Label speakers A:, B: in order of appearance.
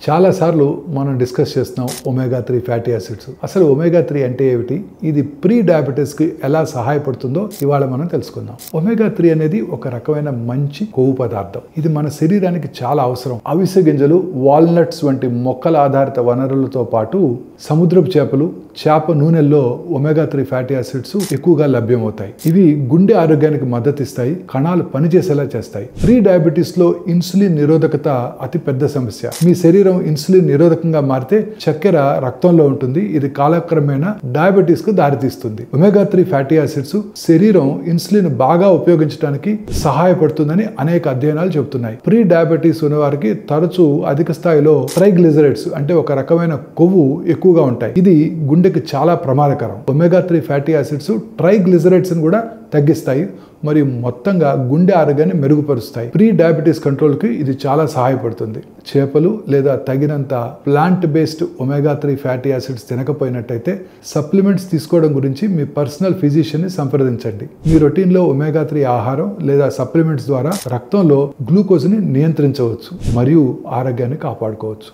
A: చాలా సార్లు మనం డిస్కస్ చేస్తున్నాం ఒమేగా 3 ఫ్యాటీ యాసిడ్స్. అసలు ఒమేగా 3 అంటే ఏమిటి, ఇది ప్రీ డయాబెటీస్ కి ఎలా సహాయపడుతుందో ఇవాళ మనం తెలుసుకుందాం. ఒమేగా 3 అనేది ఒక రకమైన మంచి కొవ్వు పదార్థం. ఇది మన శరీరానికి చాలా అవసరం. అవిసె గింజలు, వాల్నట్స్ వంటి మొక్కల ఆధారిత వనరులతో పాటు సముద్రపు చేపలు, చేప నూనెల్లో ఒమేగా 3 ఫ్యాటీ యాసిడ్స్ ఎక్కువగా లభ్యమవుతాయి. ఇవి గుండె ఆరోగ్యానికి మద్దతు ఇస్తాయి, కణాలు పనిచేసేలా చేస్తాయి. ప్రీ డయాబెటీస్ లో ఇన్సులిన్ నిరోధకత అతి పెద్ద సమస్య. మీ శరీరం ఇన్సులిన్ నిరోధకంగా మారితే చక్కెర రక్తంలో ఉంటుంది. ఇది కాలక్రమేణా డయాబెటీస్ కు దారితీస్తుంది. ఒమేగా 3 ఫ్యాటీ యాసిడ్స్ శరీరం ఇన్సులిన్ బాగా ఉపయోగించడానికి సహాయపడుతుందని అనేక అధ్యయనాలు చెబుతున్నాయి. ప్రీ డయాబెటీస్ ఉన్న వారికి తరచూ అధిక స్థాయిలో ట్రైగ్లిజరైడ్స్ అంటే ఒక రకమైన కొవ్వు ఎక్కువగా ఉంటాయి. ఇది గుండెకి చాలా ప్రమాదకరం. ఒమేగా 3 ఫ్యాటీ యాసిడ్స్ ట్రైగ్లిజరైడ్స్ ని కూడా తగ్గిస్తాయి మరియు మొత్తంగా గుండె ఆరోగ్యాన్ని మెరుగుపరుస్తాయి. ప్రీ డయాబెటీస్ కంట్రోల్ కి ఇది చాలా సహాయపడుతుంది. చేపలు లేదా తగినంత plant based omega 3 fatty acids తినకపోయినట్టయితే సప్లిమెంట్స్ తీసుకోవడం గురించి మీ పర్సనల్ ఫిజిషియన్ ని సంప్రదించండి. మీ రొటీన్ లో ఒమేగా 3 ఆహారం లేదా సప్లిమెంట్స్ ద్వారా రక్తంలో గ్లూకోజ్ ని నియంత్రించవచ్చు మరియు ఆరోగ్యాన్ని కాపాడుకోవచ్చు.